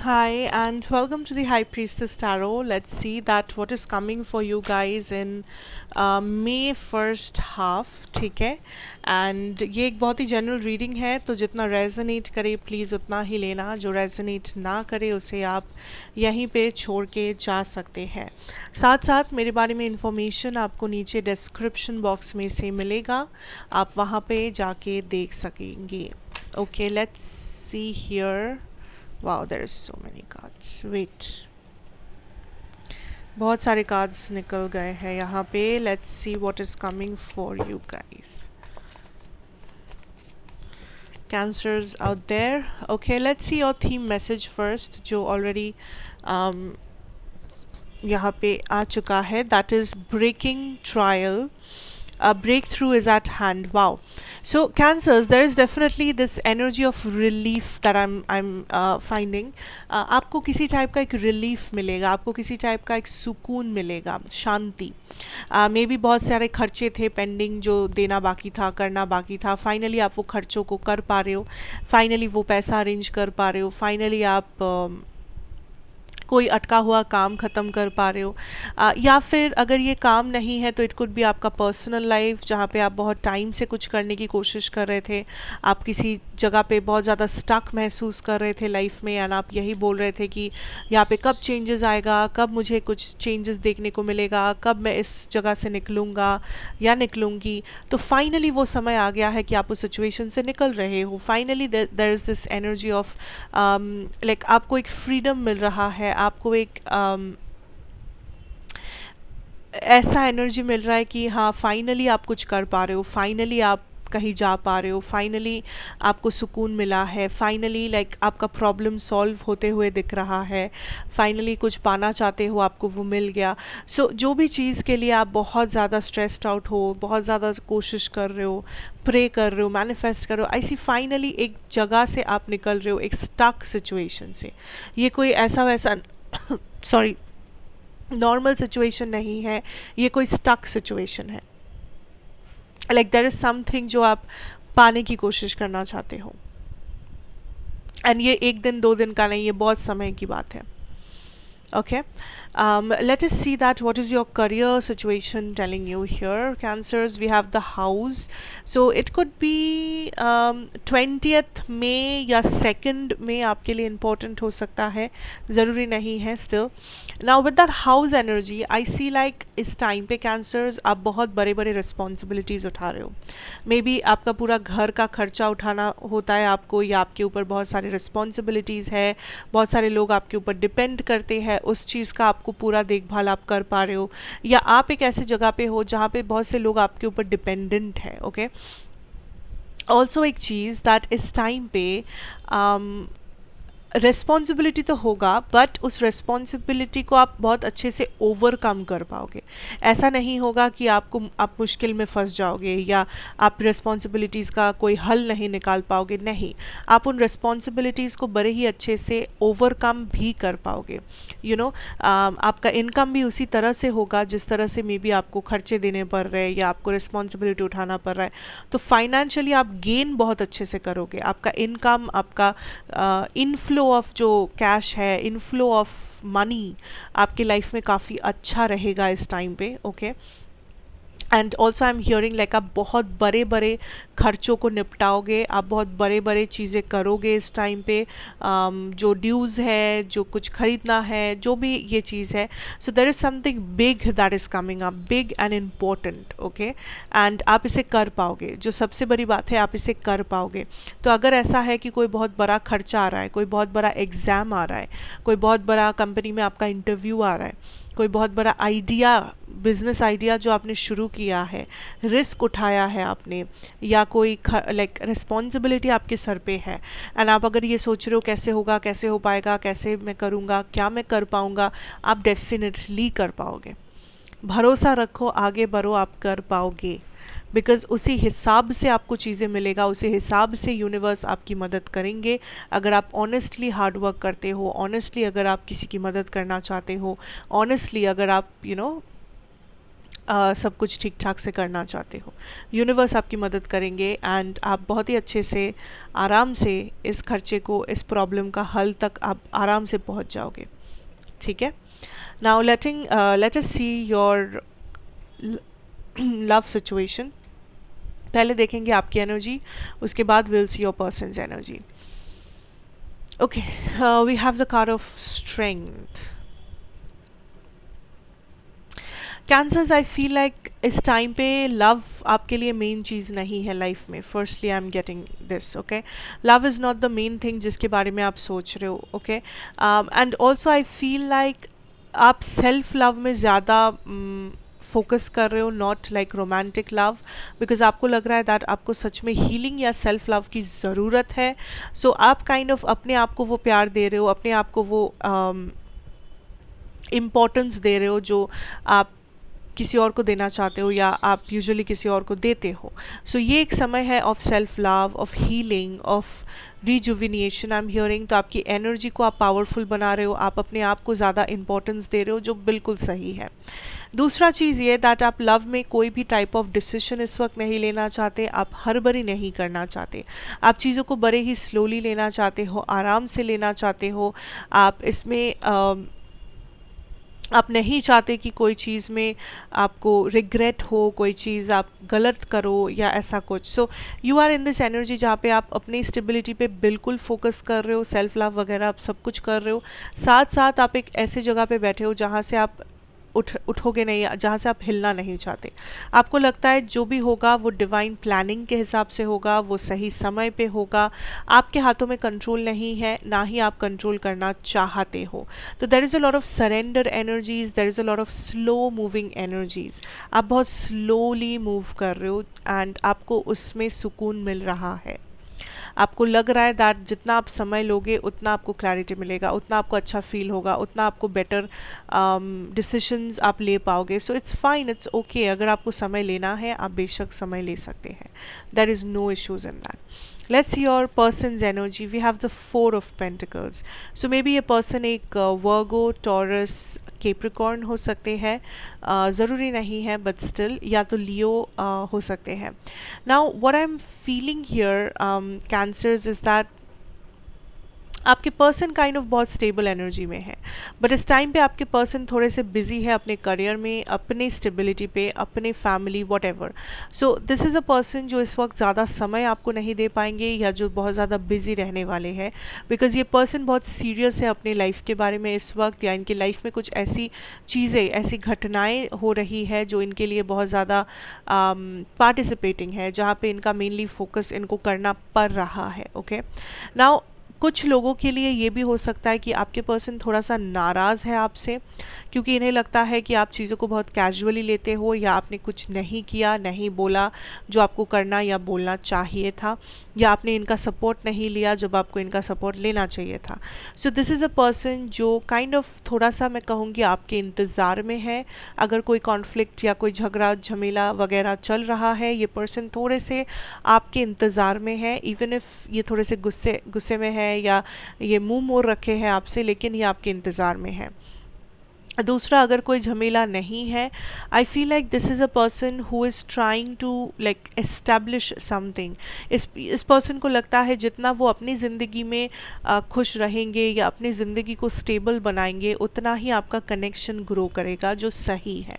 Hi and welcome to the High Priestess Tarot. Let's see that what is coming for you guys in May first half, ठीक है. And ये एक बहुत ही general reading है, तो जितना रेजोनेट करे प्लीज़ उतना ही लेना. जो रेजोनेट ना करे उसे आप यहीं पे छोड़ के जा सकते हैं. साथ साथ मेरे बारे में इंफॉर्मेशन आपको नीचे डिस्क्रिप्शन बॉक्स में से मिलेगा, आप वहाँ पे जाके देख सकेंगे. Okay, let's see here. Wow, there is so many cards. Wait. बहुत सारे कार्ड्स निकल गए हैं यहाँ पे. Let's see what is coming for you guys. Cancers out there. Okay, let's see your theme message first, जो already यहाँ पे आ चुका है. That is breaking trial. A breakthrough is at hand. Wow. So cancers, there is definitely this energy of relief that I'm finding. आपको किसी type का एक relief मिलेगा, आपको किसी टाइप का एक सुकून मिलेगा, शांति. मे बी बहुत सारे खर्चे थे पेंडिंग, जो देना बाकी था, करना बाकी था. फाइनली आप वो खर्चों को कर पा रहे हो, फाइनली वो पैसा अरेंज कर पा रहे हो, फाइनली आप कोई अटका हुआ काम ख़त्म कर पा रहे हो. या फिर अगर ये काम नहीं है तो इट कुड बी आपका पर्सनल लाइफ, जहाँ पे आप बहुत टाइम से कुछ करने की कोशिश कर रहे थे. आप किसी जगह पे बहुत ज़्यादा स्टक महसूस कर रहे थे लाइफ में, एंड आप यही बोल रहे थे कि यहाँ पे कब चेंजेस आएगा, कब मुझे कुछ चेंजेस देखने को मिलेगा, कब मैं इस जगह से निकलूँगा या निकलूँगी. तो फाइनली वो समय आ गया है कि आप उस सिचुएशन से निकल रहे हो. Finally there is this energy of like आपको एक फ्रीडम मिल रहा है, आपको एक ऐसा एनर्जी मिल रहा है कि हाँ फाइनली आप कुछ कर पा रहे हो, फाइनली आप कहीं जा पा रहे हो, फाइनली आपको सुकून मिला है, फाइनली लाइक आपका प्रॉब्लम सॉल्व होते हुए दिख रहा है, फाइनली कुछ पाना चाहते हो आपको वो मिल गया. सो जो भी चीज़ के लिए आप बहुत ज़्यादा स्ट्रेस्ड आउट हो, बहुत ज़्यादा कोशिश कर रहे हो, प्रे कर रहे हो, मैनिफेस्ट कर रहे हो, ऐसी फाइनली एक जगह से आप निकल रहे हो, एक स्टक सिचुएशन से. ये कोई ऐसा वैसा सॉरी नॉर्मल सिचुएशन नहीं है, ये कोई स्टक सिचुएशन है. लाइक देयर इज समथिंग जो आप पाने की कोशिश करना चाहते हो, एंड ये एक दिन दो दिन का नहीं, ये बहुत समय की बात है. Okay, let us see that what is your career situation telling you here. Cancers, we have the house, so it could be 20th May या 2nd May आपके लिए important हो सकता है, ज़रूरी नहीं है. Still, now with that house energy, I see like इस टाइम पे cancers आप बहुत बड़े बड़े responsibilities उठा रहे हो. मे बी आपका पूरा घर का खर्चा उठाना होता है आपको, या आपके ऊपर बहुत सारे रिस्पॉन्सिबिलिटीज़ है, बहुत सारे लोग आपके ऊपर डिपेंड करते हैं, उस चीज़ का आपको पूरा देखभाल आप कर पा रहे हो, या आप एक ऐसी जगह पे हो जहाँ पे बहुत से लोग आपके ऊपर डिपेंडेंट है. ओके, ऑल्सो एक चीज़ दैट इस टाइम पे रिस्पॉन्सिबिलिटी तो होगा, बट उस रिस्पॉन्सिबिलिटी को आप बहुत अच्छे से ओवरकम कर पाओगे. ऐसा नहीं होगा कि आप मुश्किल में फंस जाओगे या आप रिस्पॉन्सिबिलिटीज़ का कोई हल नहीं निकाल पाओगे. नहीं, आप उन रिस्पॉन्सिबिलिटीज़ को बड़े ही अच्छे से ओवरकम भी कर पाओगे. यू नो, आपका इनकम भी उसी तरह से होगा जिस तरह से मे बी आपको खर्चे देने पड़ रहे हैं या आपको रिस्पॉन्सिबिलिटी उठाना पड़ रहा है. तो फाइनेंशियली आप गेन बहुत अच्छे से करोगे. आपका इनकम, आपका इनफ्लो ऑफ जो कैश है, इनफ्लो ऑफ मनी आपके लाइफ में काफ़ी अच्छा रहेगा इस टाइम पे. Okay, and also I am hearing like आप बहुत बड़े बड़े खर्चों को निपटाओगे, आप बहुत बड़े बड़े चीज़ें करोगे इस टाइम पे. जो ड्यूज़ है, जो कुछ खरीदना है, जो भी ये चीज़ है, so there is something big that is coming up, big and important. Okay, and आप इसे कर पाओगे. जो सबसे बड़ी बात है, आप इसे कर पाओगे. तो अगर ऐसा है कि कोई बहुत बड़ा खर्चा आ रहा है, कोई बहुत बड़ा एग्ज़ाम आ रहा है, कोई बहुत बड़ा कंपनी में आपका इंटरव्यू आ रहा है, कोई बहुत बड़ा आइडिया, बिजनेस आइडिया जो आपने शुरू किया है, रिस्क उठाया है आपने, या कोई लाइक रिस्पॉन्सिबिलिटी आपके सर पे है, एंड आप अगर ये सोच रहे हो कैसे होगा, कैसे हो पाएगा, कैसे मैं करूँगा, क्या मैं कर पाऊँगा, आप डेफिनेटली कर पाओगे. भरोसा रखो, आगे बढ़ो, आप कर पाओगे. बिकॉज़ उसी हिसाब से आपको चीज़ें मिलेगा, उसी हिसाब से यूनिवर्स आपकी मदद करेंगे. अगर आप ऑनेस्टली हार्ड वर्क करते हो, ऑनेस्टली अगर आप किसी की मदद करना चाहते हो, ऑनेस्टली अगर आप सब कुछ ठीक ठाक से करना चाहते हो। यूनिवर्स आपकी मदद करेंगे एंड आप बहुत ही अच्छे से आराम से इस खर्चे को, इस प्रॉब्लम का हल तक आप आराम से पहुंच जाओगे। ठीक है। Now let us see your love situation. पहले देखेंगे आपकी एनर्जी, उसके बाद will see your person's energy. Okay, we have the card of strength. Cancers, I feel like इस टाइम पे लव आपके लिए मेन चीज़ नहीं है लाइफ में। Firstly I am getting this, okay. Love is not the main thing जिसके बारे में आप सोच रहे हो, okay. And also I feel like आप सेल्फ लव में ज़्यादा फोकस कर रहे हो, not like romantic love, because आपको लग रहा है दैट आपको सच में हीलिंग या सेल्फ लव की ज़रूरत है। सो आप काइंड ऑफ अपने आप को वो प्यार दे रहे हो, अपने आप को वो इम्पोर्टेंस दे रहे हो जो आप किसी और को देना चाहते हो या आप यूजुअली किसी और को देते हो। सो ये एक समय है of self love, of healing, of rejuvenation I am hearing. तो आपकी एनर्जी को आप पावरफुल बना रहे हो, आप अपने आप को ज़्यादा इंपॉर्टेंस दे रहे हो, जो बिल्कुल सही है। दूसरा चीज़ ये दैट आप लव में कोई भी टाइप ऑफ डिसीजन इस वक्त नहीं लेना चाहते, आप हड़बड़ी नहीं करना चाहते, आप चीज़ों को बड़े ही स्लोली लेना चाहते हो, आराम से लेना चाहते हो। आप इसमें आप नहीं चाहते कि कोई चीज़ में आपको रिग्रेट हो, कोई चीज़ आप गलत करो या ऐसा कुछ। So you are in this energy जहाँ पे आप अपनी स्टेबिलिटी पे बिल्कुल फोकस कर रहे हो, सेल्फ लव वगैरह आप सब कुछ कर रहे हो। साथ साथ आप एक ऐसे जगह पे बैठे हो जहाँ से आप उठोगे नहीं, जहाँ से आप हिलना नहीं चाहते। आपको लगता है जो भी होगा वो डिवाइन प्लानिंग के हिसाब से होगा, वो सही समय पे होगा। आपके हाथों में कंट्रोल नहीं है, ना ही आप कंट्रोल करना चाहते हो। तो there is a lot of surrender energies, there is a lot of slow moving energies. आप बहुत स्लोली मूव कर रहे हो एंड आपको उसमें सुकून मिल रहा है। आपको लग रहा है दैट जितना आप समय लोगे उतना आपको क्लैरिटी मिलेगा, उतना आपको अच्छा फील होगा, उतना आपको बेटर डिसीशंस आप ले पाओगे। So it's fine, it's okay. अगर आपको समय लेना है आप बेशक समय ले सकते हैं, there is no issues in that. Let's see your person's energy. We have the 4 of pentacles. So may be ये पर्सन एक वर्गो, टॉरस, केप्रिकॉर्न हो सकते हैं, ज़रूरी नहीं है बट स्टिल, या तो लियो हो सकते हैं। Now what I am feeling here cancers is that आपके पर्सन काइंड ऑफ बहुत स्टेबल एनर्जी में है, बट इस टाइम पे आपके पर्सन थोड़े से बिजी है अपने करियर में, अपने स्टेबिलिटी पे, अपने family, what ever. So this is a person जो इस वक्त ज़्यादा समय आपको नहीं दे पाएंगे या जो बहुत ज़्यादा बिजी रहने वाले हैं, बिकॉज ये पर्सन बहुत सीरियस है अपनी लाइफ के बारे में इस वक्त, या इनकी लाइफ में कुछ ऐसी चीज़ें, ऐसी घटनाएँ हो रही है जो इनके लिए बहुत ज़्यादा पार्टिसिपेटिंग है, जहाँ पे इनका मेनली फोकस इनको करना पड़ रहा है। ओके, नाउ कुछ लोगों के लिए ये भी हो सकता है कि आपके पर्सन थोड़ा सा नाराज़ है आपसे, क्योंकि इन्हें लगता है कि आप चीज़ों को बहुत कैजुअली लेते हो, या आपने कुछ नहीं किया, नहीं बोला जो आपको करना या बोलना चाहिए था, या आपने इनका सपोर्ट नहीं लिया जब आपको इनका सपोर्ट लेना चाहिए था। So this is a person जो काइंड ऑफ थोड़ा सा मैं कहूँगी आपके इंतज़ार में है। अगर कोई कॉन्फ्लिक्ट या कोई झगड़ा झमेला वगैरह चल रहा है, ये पर्सन थोड़े से आपके इंतज़ार में है। इवन इफ़ ये थोड़े से गुस्से में है या ये मुंह मोड़ रखे हैं आपसे, लेकिन ये आपके इंतज़ार में है। दूसरा, अगर कोई झमेला नहीं है, I feel like this is a person who is trying to like establish something. इस पर्सन को लगता है जितना वो अपनी ज़िंदगी में खुश रहेंगे या अपनी ज़िंदगी को स्टेबल बनाएंगे, उतना ही आपका कनेक्शन ग्रो करेगा, जो सही है।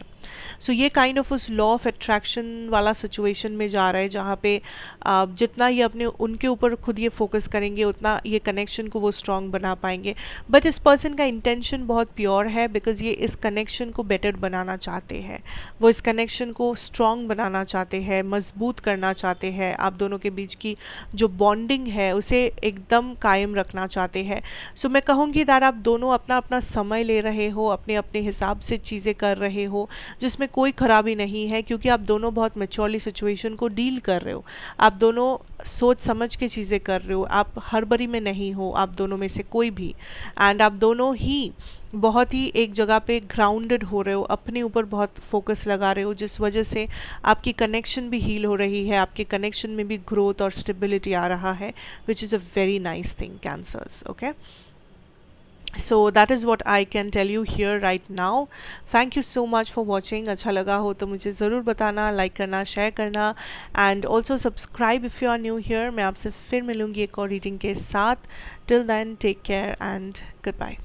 सो ये काइंड ऑफ उस लॉ ऑफ अट्रैक्शन वाला सिचुएशन में जा रहा है, जहाँ पे जितना ये अपने उनके ऊपर खुद ये फोकस करेंगे, उतना ये कनेक्शन को वो स्ट्रॉन्ग बना पाएंगे। बट इस पर्सन का इंटेंशन बहुत प्योर है, बिकॉज ये इस कनेक्शन को बेटर बनाना चाहते हैं, वो इस कनेक्शन को स्ट्रॉन्ग बनाना चाहते हैं, मजबूत करना चाहते हैं, आप दोनों के बीच की जो बॉन्डिंग है उसे एकदम कायम रखना चाहते हैं। सो मैं कहूँगी दैट आप दोनों अपना अपना समय ले रहे हो, अपने अपने हिसाब से चीज़ें कर रहे हो, जिसमें कोई खराबी नहीं है, क्योंकि आप दोनों बहुत मैच्योरली सिचुएशन को डील कर रहे हो, आप दोनों सोच समझ के चीज़ें कर रहे हो, आप हड़बड़ी में नहीं हो, आप दोनों में से कोई भी। एंड आप दोनों ही बहुत ही एक जगह पे ग्राउंडेड हो रहे हो, अपने ऊपर बहुत फोकस लगा रहे हो, जिस वजह से आपकी कनेक्शन भी हील हो रही है, आपके कनेक्शन में भी ग्रोथ और स्टेबिलिटी आ रहा है, which is a very nice thing Cancers. Okay, so that is what I can tell you here right now. Thank you so much for watching. अच्छा लगा हो तो मुझे ज़रूर बताना, लाइक करना, शेयर करना, and also subscribe if you are new here. मैं आपसे फिर मिलूँगी एक और रीडिंग के साथ. Till then take care and good bye.